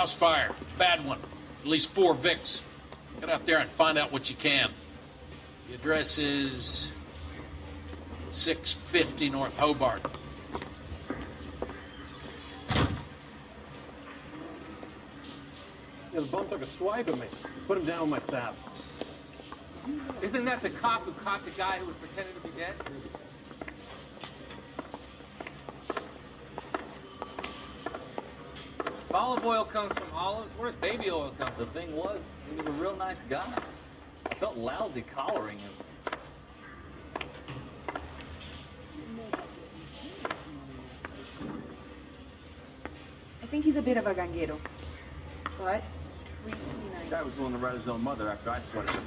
Crossfire. Bad one. At least 4 Vicks. Get out there and find out what you can. The address is 650 North Hobart. Yeah, the bum took a swipe at me. Put him down with my sap. Isn't that the cop who caught the guy who was pretending to be dead? If olive oil comes from olives, where's baby oil come from? The thing was, he was a real nice guy. I felt lousy collaring him. I think he's a bit of a ganguero, but really nice. The guy was willing to write his own mother after I sweated him.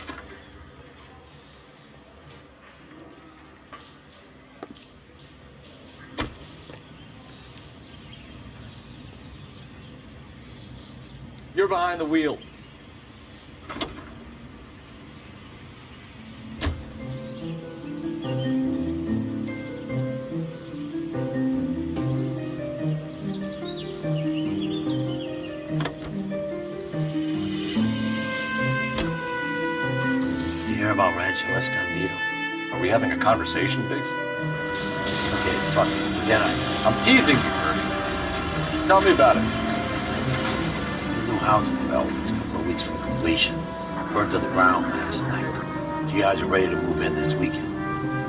You're behind the wheel. About Rancho Escondido. Are we having a conversation, Biggs? Okay, fuck it. Forget it. I'm teasing you, Herb. Tell me about it. The new housing development's a couple of weeks from completion. Burned to the ground last night. GIs are ready to move in this weekend.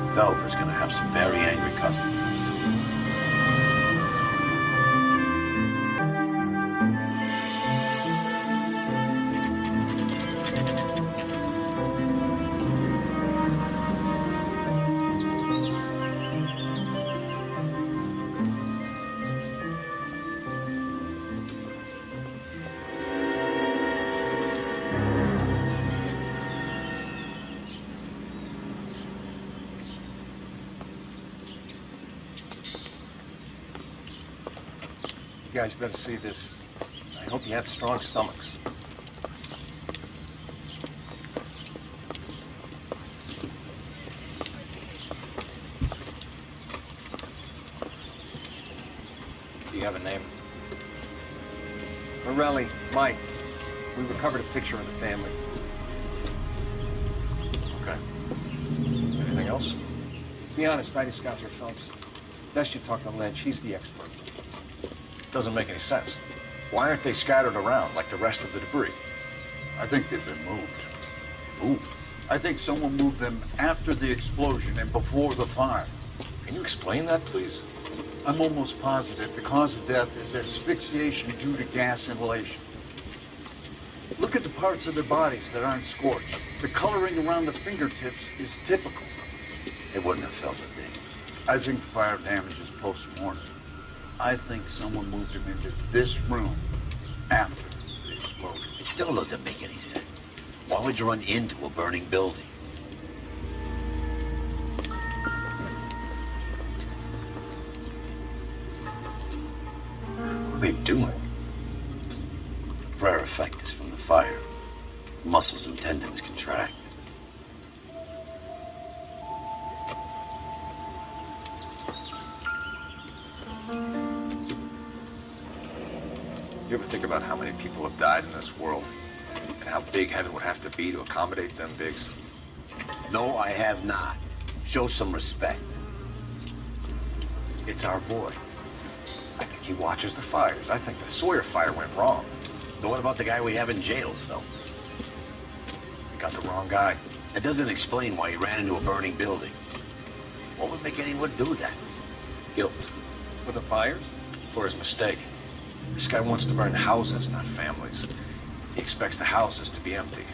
Developer's gonna have some very angry customers. You guys better see this. I hope you have strong stomachs. Do you have a name? Morelli, Mike. We recovered a picture of the family. Okay. Anything else? To be honest, I just got here, Phelps. Best you talk to Lynch. He's the expert. Doesn't make any sense. Why aren't they scattered around like the rest of the debris? I think they've been moved. Moved? I think someone moved them after the explosion and before the fire. Can you explain that, please? I'm almost positive the cause of death is asphyxiation due to gas inhalation. Look at the parts of their bodies that aren't scorched. The coloring around the fingertips is typical. They wouldn't have felt a thing. I think fire damage is post-mortem. I think someone moved him into this room after the explosion. It still doesn't make any sense. Why would you run into a burning building? What are they doing? Rare effect is from the fire. Muscles and tendons contract. You ever think about how many people have died in this world? And how big heaven would have to be to accommodate them, Biggs? No, I have not. Show some respect. It's our boy. I think he watches the fires. I think the Sawyer fire went wrong. But what about the guy we have in jail, Phelps? We got the wrong guy. That doesn't explain why he ran into a burning building. What would make anyone do that? Guilt. For the fires? For his mistake. This guy wants to burn houses, not families. He expects the houses to be empty.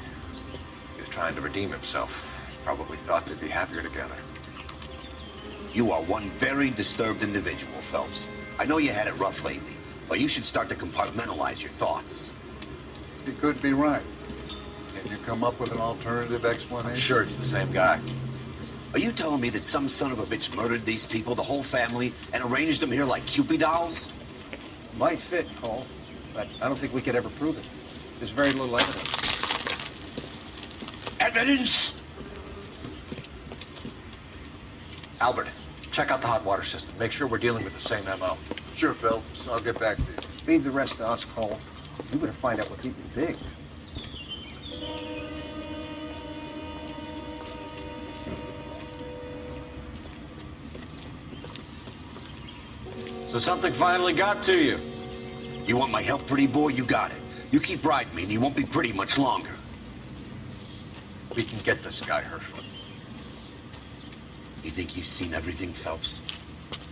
He was trying to redeem himself. Probably thought they'd be happier together. You are one very disturbed individual, Phelps. I know you had it rough lately, but you should start to compartmentalize your thoughts. You could be right. Can you come up with an alternative explanation? I'm sure it's the same guy. Are you telling me that some son of a bitch murdered these people, the whole family, and arranged them here like Cupid dolls? Might fit, Cole, but I don't think we could ever prove it. There's very little evidence. Evidence? Albert, check out the hot water system. Make sure we're dealing with the same MO. Sure, Phelps. I'll get back to you. Leave the rest to us, Cole. We better find out what's eating Biggs. So something finally got to you. You want my help, pretty boy? You got it. You keep riding me and you won't be pretty much longer. We can get this guy, Herschel. You think you've seen everything, Phelps?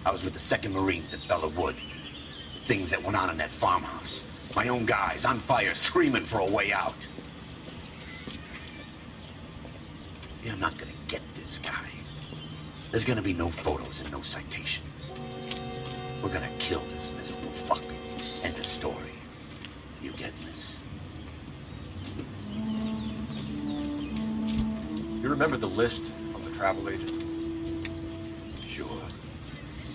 I was with the 2nd Marines at Bella Wood. Things that went on in that farmhouse. My own guys on fire, screaming for a way out. Yeah, I'm not gonna get this guy. There's gonna be no photos and no citations. We're gonna kill this miserable fuck. End of story. You getting this? You remember the list from the travel agent? Sure.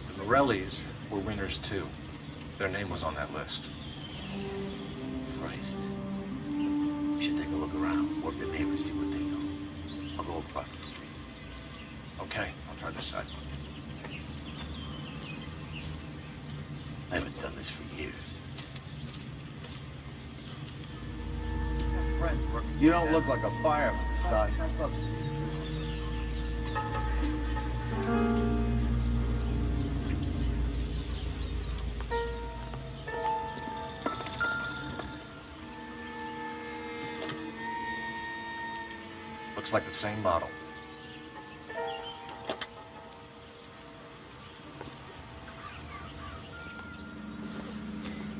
The Morellis were winners too. Their name was on that list. Christ. We should take a look around, work the neighbors, see what they know. I'll go across the street. Okay, I'll try this side. I haven't done this for years. You don't look like a fireman, son. Looks like the same model.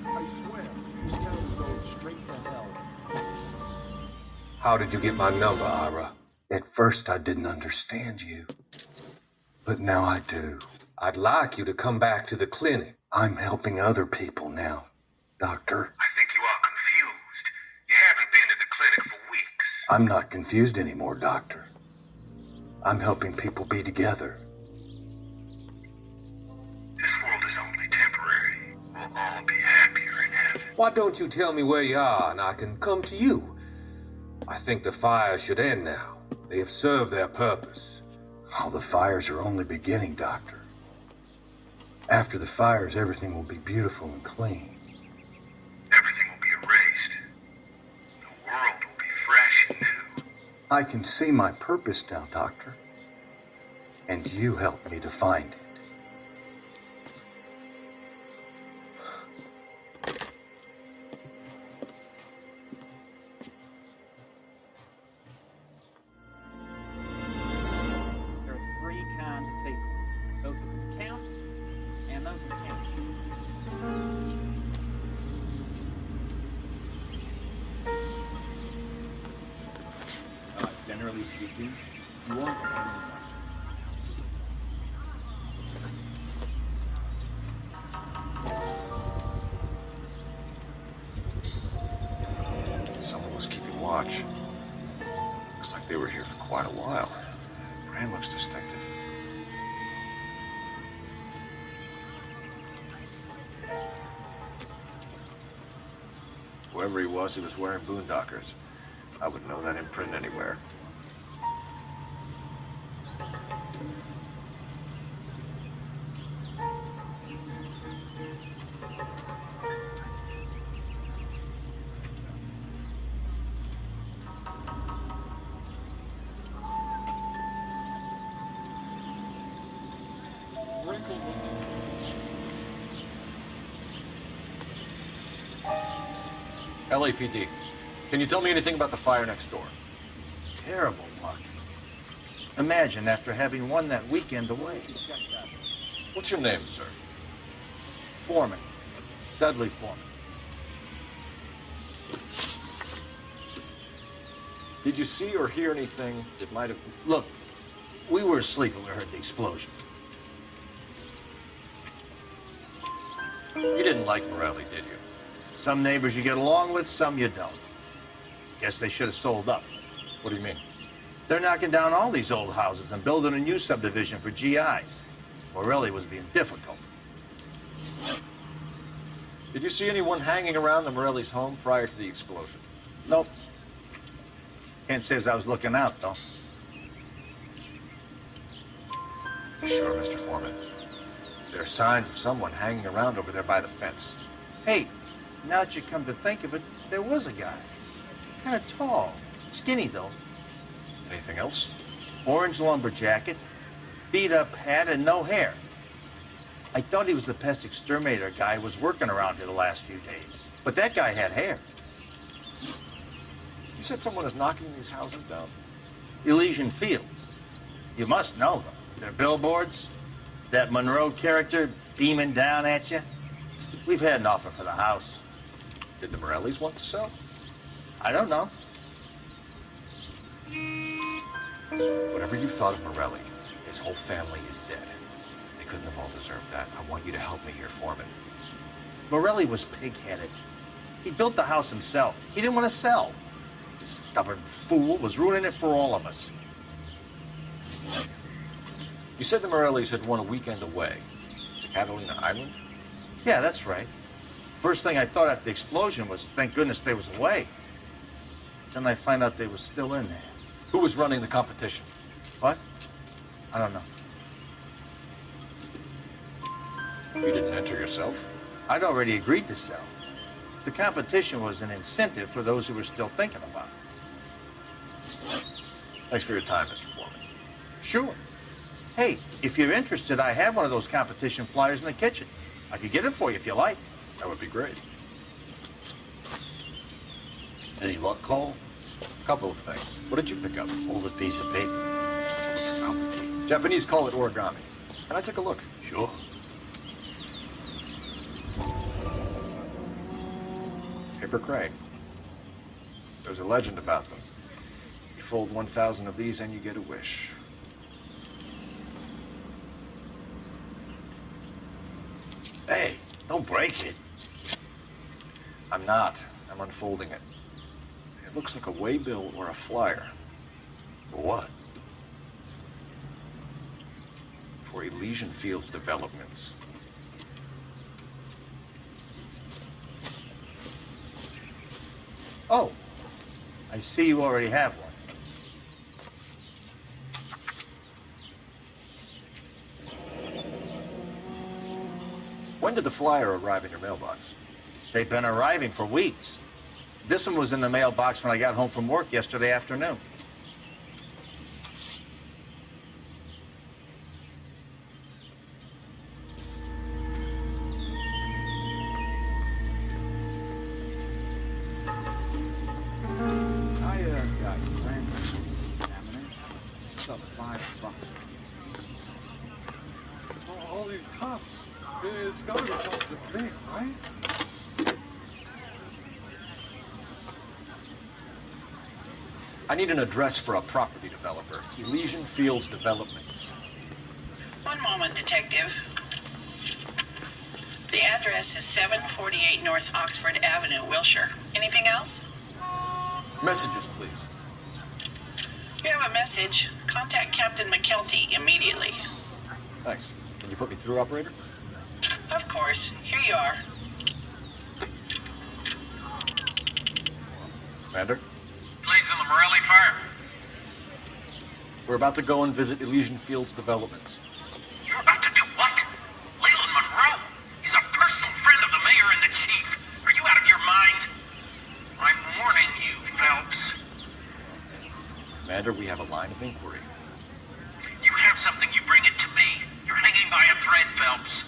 I swear, this town is going straight to hell. How did you get my number, Ira? At first, I didn't understand you. But now I do. I'd like you to come back to the clinic. I'm helping other people now, Doctor. I think you are confused. You haven't been to the clinic for weeks. I'm not confused anymore, Doctor. I'm helping people be together. This world is only temporary. We'll all be happier in heaven. Why don't you tell me where you are and I can come to you? I think the fires should end now. They have served their purpose. Oh, the fires are only beginning, Doctor. After the fires, everything will be beautiful and clean. Everything will be erased. The world will be fresh and new. I can see my purpose now, Doctor. And you helped me to find it. There are 3 kinds of people. Those who can count and those who can't. Generally speaking, you aren't a human watcher. Someone was keeping watch. Looks like they were here for quite a while. Brand looks distinctive. Whoever he was wearing boondockers. I wouldn't know that imprint anywhere. LAPD. Can you tell me anything about the fire next door? Terrible luck. Imagine after having won that weekend away. What's your name, sir? Foreman. Dudley Foreman. Did you see or hear anything that might have... Look, we were asleep when we heard the explosion. You didn't like Morelli, did you? Some neighbors you get along with, some you don't. Guess they should have sold up. What do you mean? They're knocking down all these old houses and building a new subdivision for GIs. Morelli was being difficult. Did you see anyone hanging around the Morelli's home prior to the explosion? Nope. Can't say as I was looking out, though. Sure, Mr. Foreman. There are signs of someone hanging around over there by the fence. Hey, Now that you come to think of it, there was a guy. Kind of tall. Skinny, though. Anything else? Orange lumber jacket, beat-up hat, and no hair. I thought he was the pest exterminator guy who was working around here the last few days. But that guy had hair. You said someone is knocking these houses down? Elysian Fields. You must know them. Their billboards, that Monroe character beaming down at you. We've had an offer for the house. Did the Morellis want to sell? I don't know. Whatever you thought of Morelli, his whole family is dead. They couldn't have all deserved that. I want you to help me here, Foreman. Morelli was pig-headed. He built the house himself. He didn't want to sell. Stubborn fool was ruining it for all of us. You said the Morellis had won a weekend away to Catalina Island? Yeah, that's right. First thing I thought after the explosion was, thank goodness they was away. Then I find out they was still in there. Who was running the competition? What? I don't know. You didn't enter yourself? I'd already agreed to sell. The competition was an incentive for those who were still thinking about it. Thanks for your time, Mr. Foreman. Sure. Hey, if you're interested, I have one of those competition flyers in the kitchen. I could get it for you if you like. That would be great. Any luck, Cole? A couple of things. What did you pick up? Folded piece of paper. Looks complicated. Japanese call it origami. Can I take a look? Sure. Paper crane. There's a legend about them. You fold 1,000 of these and you get a wish. Hey, don't break it. I'm not. I'm unfolding it. It looks like a waybill or a flyer. For what? For Elysian Fields Developments. Oh, I see you already have one. When did the flyer arrive in your mailbox? They've been arriving for weeks. This one was in the mailbox when I got home from work yesterday afternoon. I got random examiner. It's up $5 for these. All these cops. There's gotta be something big, right? I need an address for a property developer. Elysian Fields Developments. One moment, Detective. The address is 748 North Oxford Avenue, Wilshire. Anything else? Messages, please. You have a message. Contact Captain McKelty immediately. Thanks. Can you put me through, operator? Of course. Here you are. Commander? Blaze in the Morelli fire. We're about to go and visit Elysian Fields Developments. You're about to do what? Leland Monroe? He's a personal friend of the mayor and the chief. Are you out of your mind? I'm warning you, Phelps. Commander, we have a line of inquiry. You have something, you bring it to me. You're hanging by a thread, Phelps.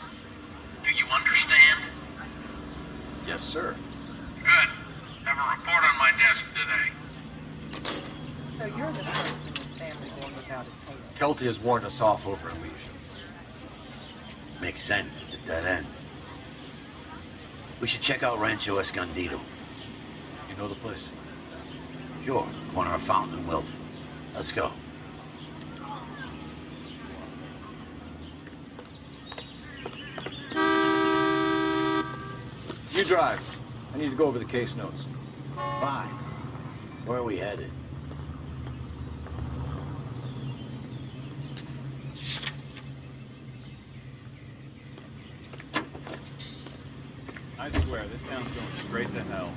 Do you understand? Yes, sir. Good. Have a report on my desk today. So you're the first in this family born without a tail. Kelty has warned us off over Elysian. Makes sense. It's a dead end. We should check out Rancho Escondido. You know the place? Sure. Corner of Fountain and Wilton. Let's go. You drive. I need to go over the case notes. Fine. Where are we headed? I swear, this town's going straight to hell.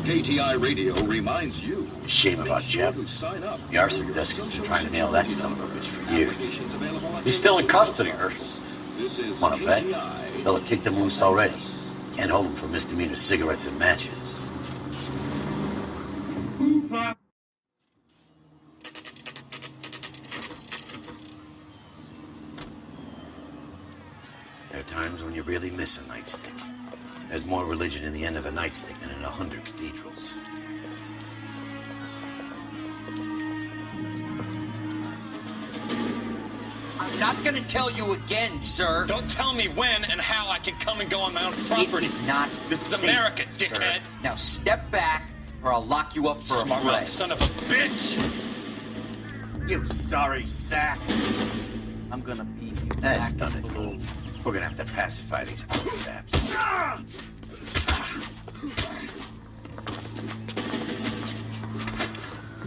KTI Radio reminds you. Shame about Chapman. The arson desk has been trying to nail that son of a bitch for years. He's still in custody, Herschel. Want to bet? Fella kicked him loose already. Can't hold him for misdemeanor cigarettes and matches. There are times when you really miss a nightstick. There's more religion in the end of a nightstick than in 100 cathedrals. I'm not gonna tell you again, sir. Don't tell me when and how I can come and go on my own property. It is not This is safe, America, sir. dickhead. Now step back, or I'll lock you up for Smart a mouth fray. son of a bitch! You sorry sack. I'm gonna beat you That's back done to it, blue. Cole. We're gonna have to pacify these poor saps.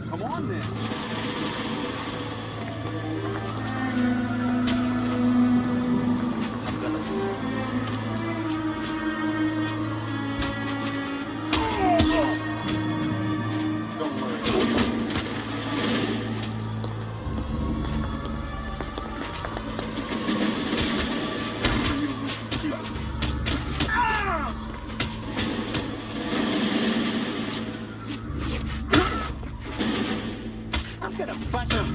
Come on then. I'm gonna bust him.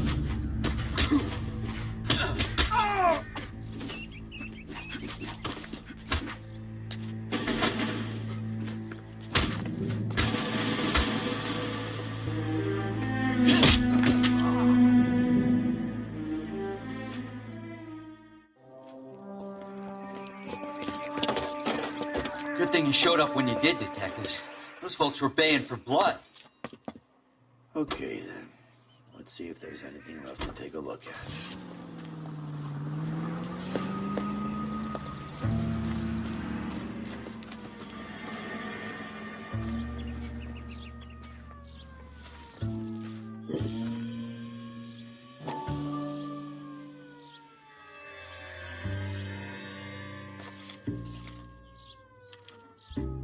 Good thing you showed up when you did, detectives. Those folks were baying for blood. Okay, then. Let's see if there's anything left to take a look at.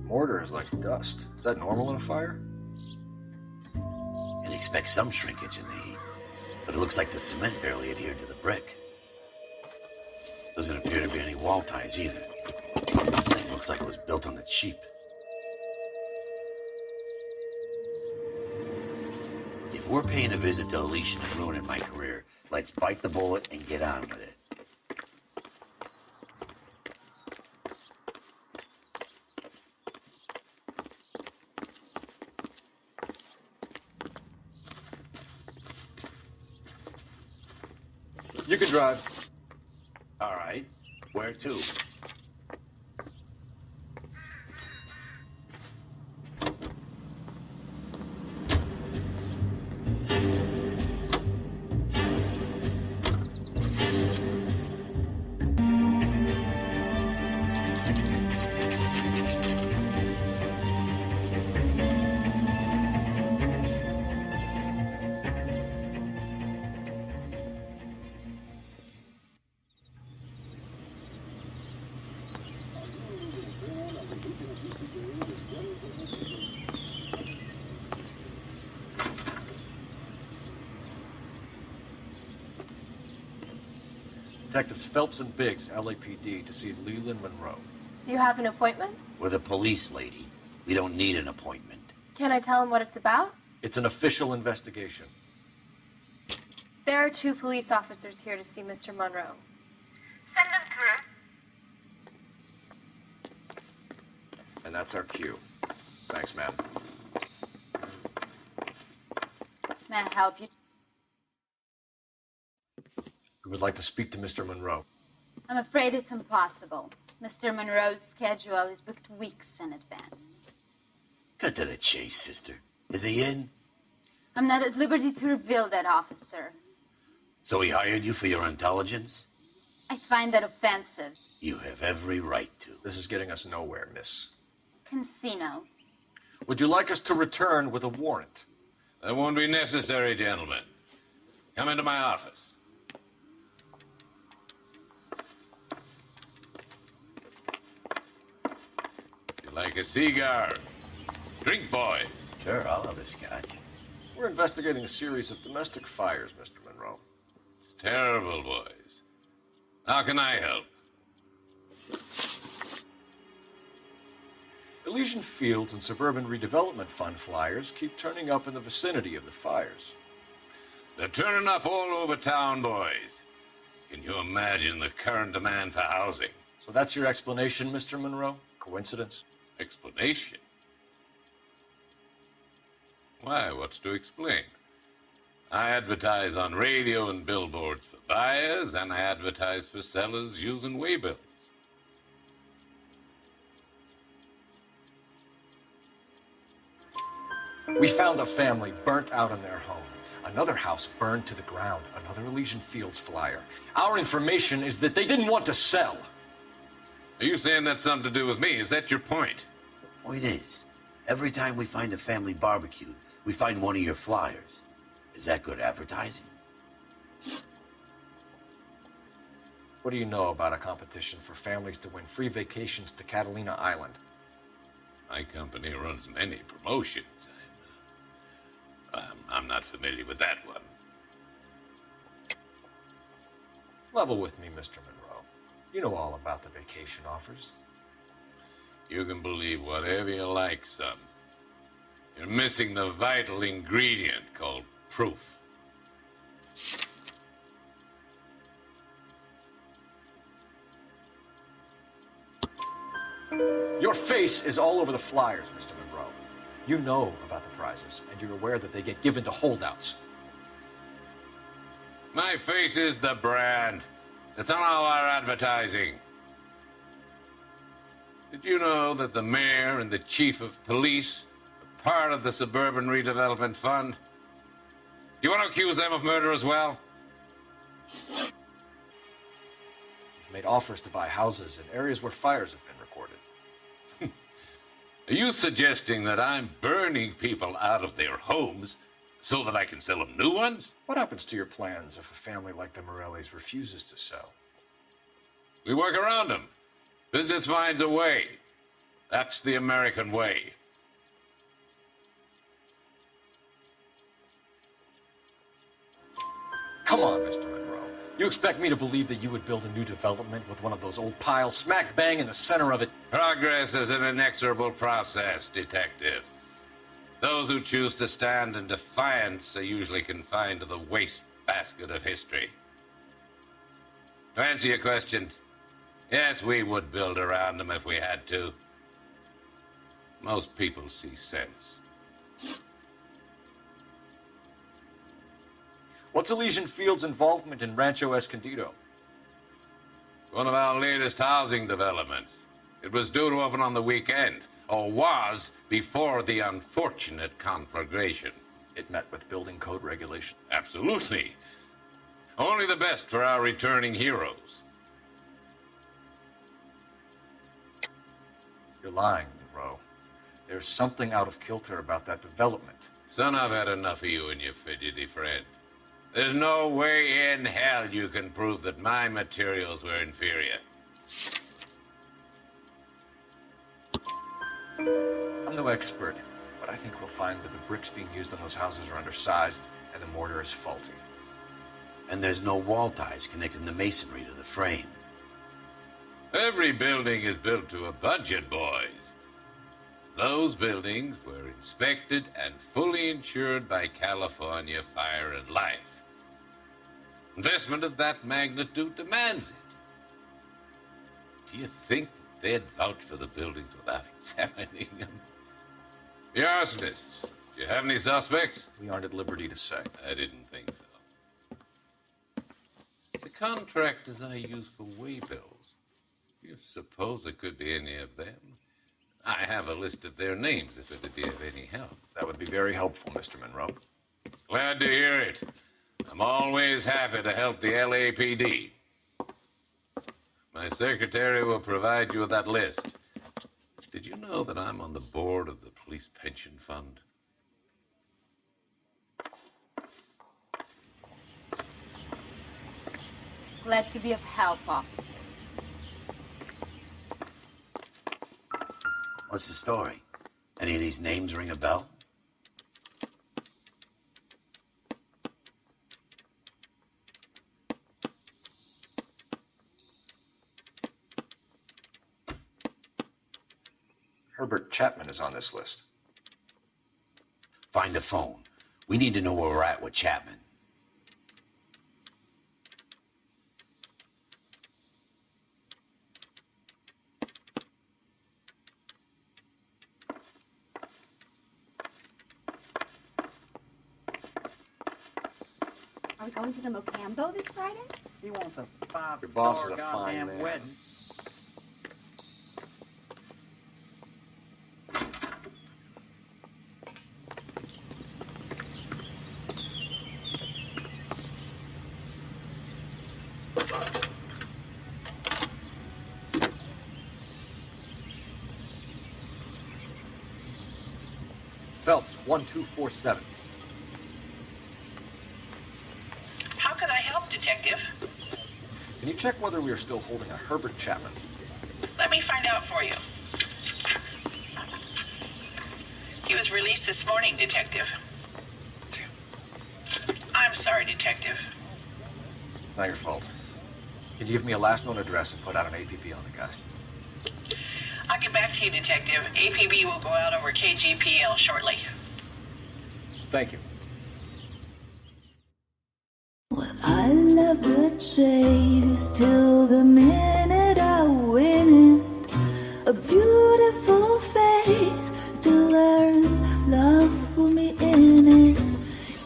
Mortar is like dust. Is that normal in a fire? You'd expect some shrinkage in the heat, but it looks like the cement barely adhered to the brick. Doesn't appear to be any wall ties either. This thing looks like it was built on the cheap. If we're paying a visit to Elysian and ruining my career, let's bite the bullet and get on with it. You can drive. All right. Where to? Detectives Phelps and Biggs, LAPD, to see Leland Monroe. Do you have an appointment? We're the police, lady. We don't need an appointment. Can I tell him what it's about? It's an official investigation. There are 2 police officers here to see Mr. Monroe. Send them through. And that's our cue. Thanks, ma'am. May I help you? We would like to speak to Mr. Monroe. I'm afraid it's impossible. Mr. Monroe's schedule is booked weeks in advance. Cut to the chase, sister. Is he in? I'm not at liberty to reveal that, officer. So he hired you for your intelligence? I find that offensive. You have every right to. This is getting us nowhere, miss. Casino. Would you like us to return with a warrant? That won't be necessary, gentlemen. Come into my office. You like a cigar? Drink, boys. Sure, I'll have a scotch. We're investigating a series of domestic fires, Mr. Monroe. It's terrible, boys. How can I help? Elysian Fields and Suburban Redevelopment Fund flyers keep turning up in the vicinity of the fires. They're turning up all over town, boys. Can you imagine the current demand for housing? So that's your explanation, Mr. Monroe? Coincidence? Explanation? Why, what's to explain? I advertise on radio and billboards for buyers, and I advertise for sellers using waybills. We found a family burnt out in their home. Another house burned to the ground. Another Elysian Fields flyer. Our information is that they didn't want to sell. Are you saying that's something to do with me? Is that your point? The point is, every time we find a family barbecue, we find one of your flyers. Is that good advertising? What do you know about a competition for families to win free vacations to Catalina Island? My company runs many promotions. I'm not familiar with that one. Level with me, Mr. Monroe. You know all about the vacation offers. You can believe whatever you like, son. You're missing the vital ingredient called proof. Your face is all over the flyers, Mr. Monroe. You know about the prizes, and you're aware that they get given to holdouts. My face is the brand. It's on all our advertising. Did you know that the mayor and the chief of police are part of the Suburban Redevelopment Fund? Do you want to accuse them of murder as well? You've made offers to buy houses in areas where fires have been recorded. Are you suggesting that I'm burning people out of their homes so that I can sell them new ones? What happens to your plans if a family like the Morellis refuses to sell? We work around them. Business finds a way. That's the American way. Come on, Mr. Monroe. You expect me to believe that you would build a new development with one of those old piles smack bang in the center of it? Progress is an inexorable process, detective. Those who choose to stand in defiance are usually confined to the wastebasket of history. To answer your question, yes, we would build around them if we had to. Most people see sense. What's Elysian Fields' involvement in Rancho Escondido? One of our latest housing developments. It was due to open on the weekend, or was before the unfortunate conflagration. It met with building code regulation. Absolutely. Only the best for our returning heroes. You're lying, Monroe. There's something out of kilter about that development. Son, I've had enough of you and your fidgety friend. There's no way in hell you can prove that my materials were inferior. I'm no expert, but I think we'll find that the bricks being used on those houses are undersized and the mortar is faulty. And there's no wall ties connecting the masonry to the frame. Every building is built to a budget, boys. Those buildings were inspected and fully insured by California Fire and Life. Investment of that magnitude demands it. Do you think that they'd vouch for the buildings without examining them? The arsonists, do you have any suspects? We aren't at liberty to say. I didn't think so. The contractors I use for waybills, do you suppose it could be any of them? I have a list of their names if it would be of any help. That would be very helpful, Mr. Monroe. Glad to hear it. I'm always happy to help the LAPD. My secretary will provide you with that list. Did you know that I'm on the board of the police pension fund? Glad to be of help, officers. What's the story? Any of these names ring a bell? Herbert Chapman is on this list. Find the phone. We need to know where we're at with Chapman. Are we going to the Mocambo this Friday? He wants a five-star Your boss is a fine goddamn man. wedding. Phelps, 1247. How can I help, Detective? Can you check whether we are still holding a Herbert Chapman? Let me find out for you. He was released this morning, Detective. I'm sorry, Detective. Not your fault. Can you give me a last known address and put out an APB on the guy? I'll get back to you, Detective. APB will go out over KGPL shortly. Thank you. I love the chase till the minute I win it. A beautiful face till there's love for me in it.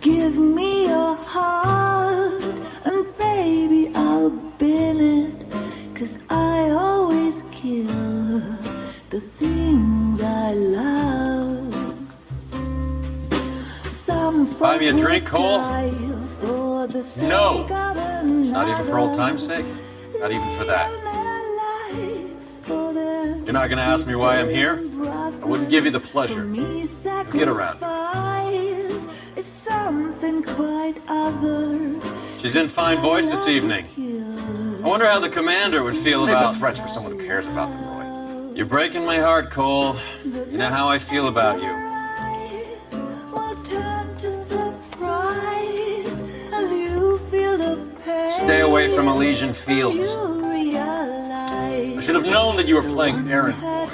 Give me your heart and baby I'll bill it. 'Cause I always kill the things I love. Buy me a drink, Cole? No. Not even for old time's sake? Not even for that. You're not going to ask me why I'm here? I wouldn't give you the pleasure. Now get around. She's in fine voice this evening. I wonder how the commander would feel Save about... the threats for someone who cares about them, Roy. You're breaking my heart, Cole. You know how I feel about you. Stay away from Elysian Fields. I should have known that you were playing errand boy.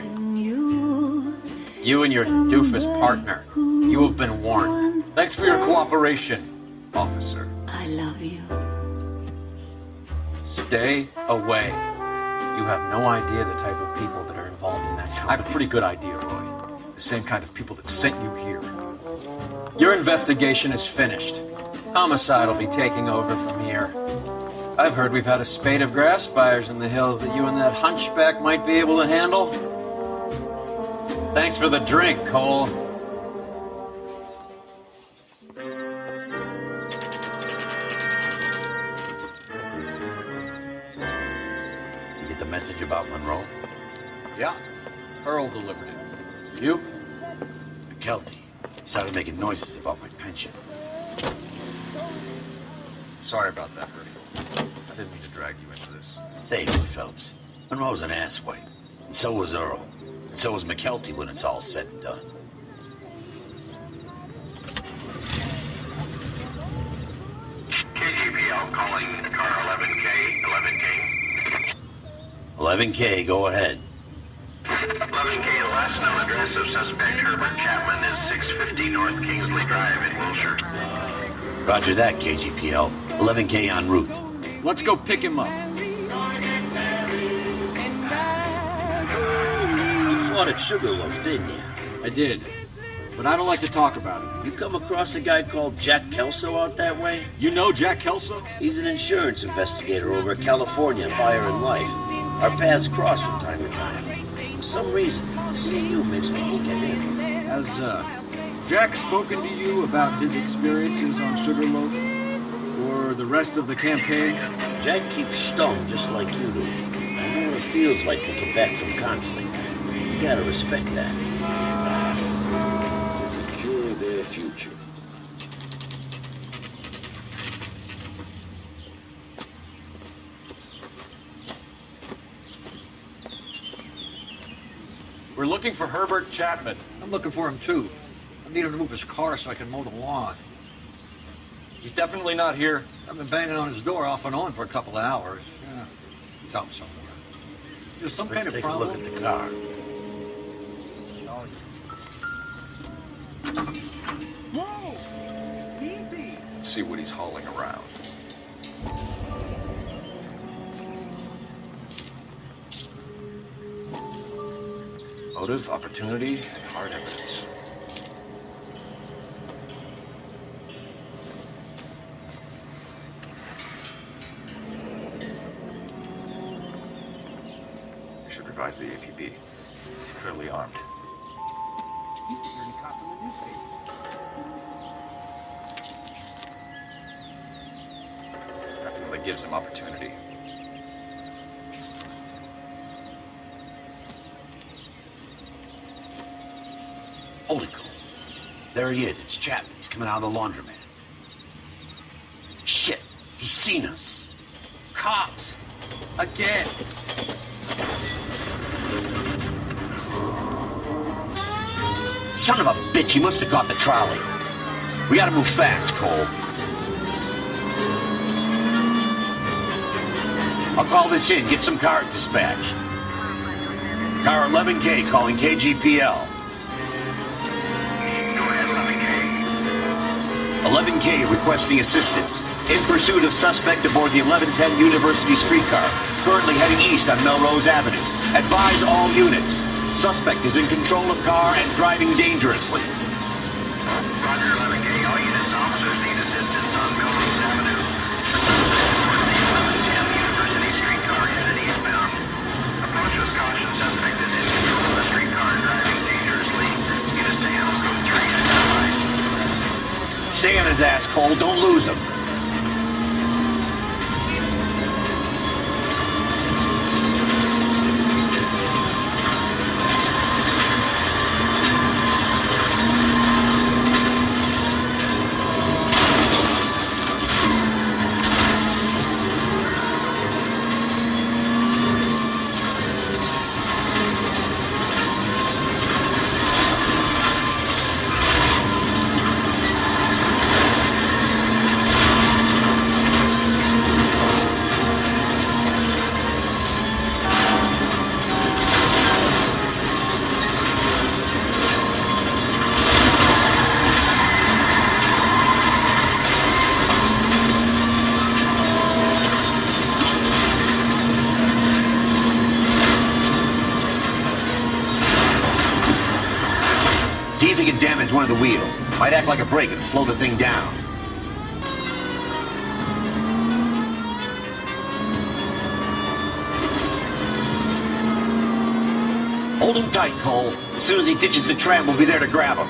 You and your doofus partner. You have been warned. Thanks for your cooperation, officer. I love you. Stay away. You have no idea the type of people that are involved in that I have company. a pretty good idea, Roy. The same kind of people that sent you here. Your investigation is finished. Homicide will be taking over from here. I've heard we've had a spate of grass fires in the hills that you and that hunchback might be able to handle. Thanks for the drink, Cole. You get the message about Monroe? Yeah. Earl delivered it. You? McKelty started making noises about my pension. Sorry about that, Bertie. I didn't mean to drag you into this. Save it, Phelps. Monroe's an asswipe. And so was Earl. And so was McKelty when it's all said and done. KGPL calling car 11K. 11K, go ahead. 11K, the last known address of suspect Herbert Chapman is 650 North Kingsley Drive in Wilshire. Roger that, KGPL. 11K en route. Let's go pick him up. You fought at Sugarloaf, didn't you? I did, but I don't like to talk about it. You come across a guy called Jack Kelso out that way? You know Jack Kelso? He's an insurance investigator over at California Fire and Life. Our paths cross from time to time. For some reason, seeing you makes me think of him. Has Jack spoken to you about his experiences on Sugarloaf? Or the rest of the campaign? Jack keeps stum just like you do. I know what it feels like to get back from conflict. You gotta respect that. To secure their future. We're looking for Herbert Chapman. I'm looking for him too. I need him to move his car so I can mow the lawn. He's definitely not here. I've been banging on his door off and on for a couple of hours. Yeah, he's out somewhere. There's some Let's kind of take problem. a look at the car. Let's see what he's hauling around. Motive, opportunity, and hard evidence. I should revise the APB. He's clearly armed. He's the dirty cop in the newspaper. I feel that gives him opportunity. Hold it, Cole. There he is. It's Chapman. He's coming out of the laundromat. Shit. He's seen us. Cops! Again! Son of a bitch. He must have caught the trolley. We gotta move fast, Cole. I'll call this in. Get some cars dispatched. Car 11K calling KGPL. 11K requesting assistance. In pursuit of suspect aboard the 1110 University streetcar, currently heading east on Melrose Avenue. Advise all units. Suspect is in control of car and driving dangerously. Roger, 11K. All units, officers need assistance on Melrose Avenue. The 1110 University streetcar headed eastbound. Approach with caution. Suspect is in control of the streetcar and driving dangerously. Units to handle code 3 identified. Stay on his ass, Cole. Don't lose him. See if he can damage one of the wheels. Might act like a brake and slow the thing down. Hold him tight, Cole. As soon as he ditches the tram, we'll be there to grab him.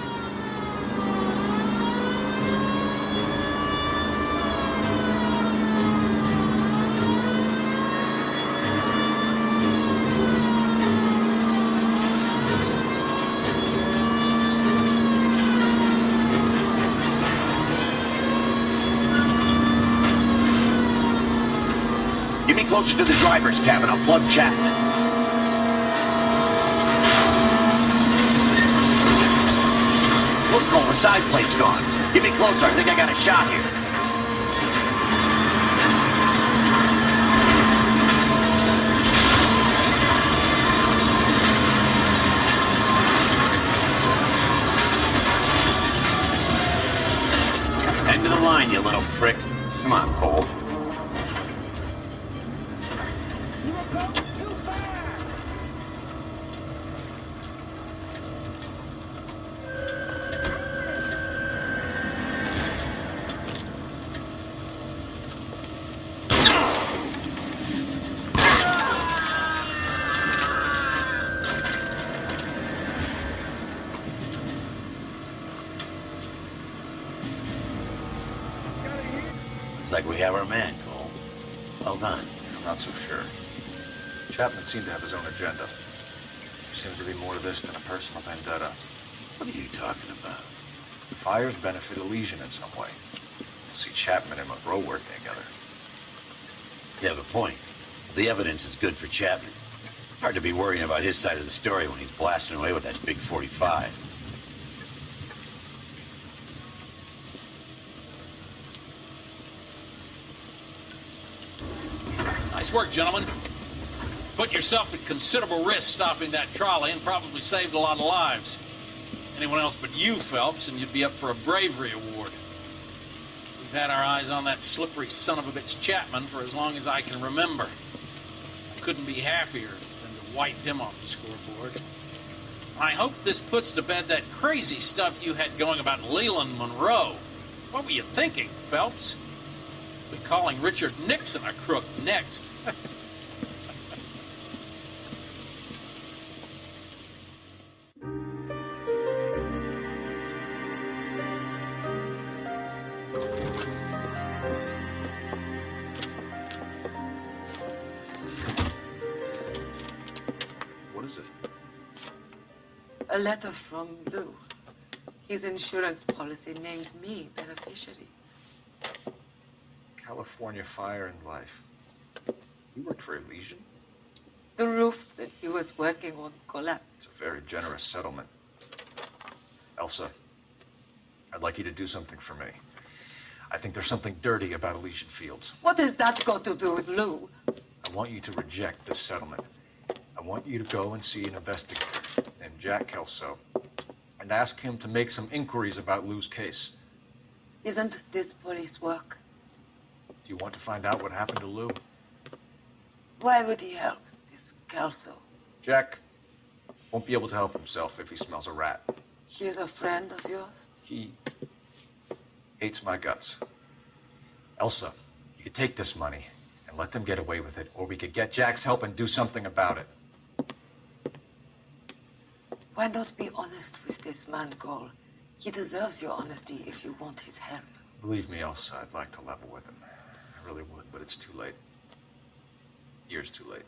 Get me closer to the driver's cabin. I'll plug Chapman. Look, Cole, the side plate's gone. Get me closer. I think I got a shot here. End of the line, you little prick. Come on, Cole. Looks like we have our man, Cole. Well done. I'm not so sure. Chapman seemed to have his own agenda. There seems to be more to this than a personal vendetta. What are you talking about? The fires benefit Elysian in some way. We'll see Chapman and Monroe working together. You have a point. The evidence is good for Chapman. Hard to be worrying about his side of the story when he's blasting away with that big 45. Nice work, gentlemen. Put yourself at considerable risk stopping that trolley and probably saved a lot of lives. Anyone else but you, Phelps, and you'd be up for a bravery award. We've had our eyes on that slippery son of a bitch Chapman for as long as I can remember. I couldn't be happier than to wipe him off the scoreboard. I hope this puts to bed that crazy stuff you had going about Leland Monroe. What were you thinking, Phelps? Be calling Richard Nixon a crook next. What is it? A letter from Lou. His insurance policy named me beneficiary. California Fire and Life. You worked for Elysian? The roof that he was working on collapsed. It's a very generous settlement. Elsa, I'd like you to do something for me. I think there's something dirty about Elysian Fields. What has that got to do with Lou? I want you to reject this settlement. I want you to go and see an investigator named Jack Kelso and ask him to make some inquiries about Lou's case. Isn't this police work? Do you want to find out what happened to Lou? Why would he help this Kelso? Jack won't be able to help himself if he smells a rat. He is a friend of yours? He hates my guts. Elsa, you could take this money and let them get away with it, or we could get Jack's help and do something about it. Why not be honest with this man, Cole? He deserves your honesty if you want his help. Believe me, Elsa, I'd like to level with him. I really would, but it's too late. Years too late.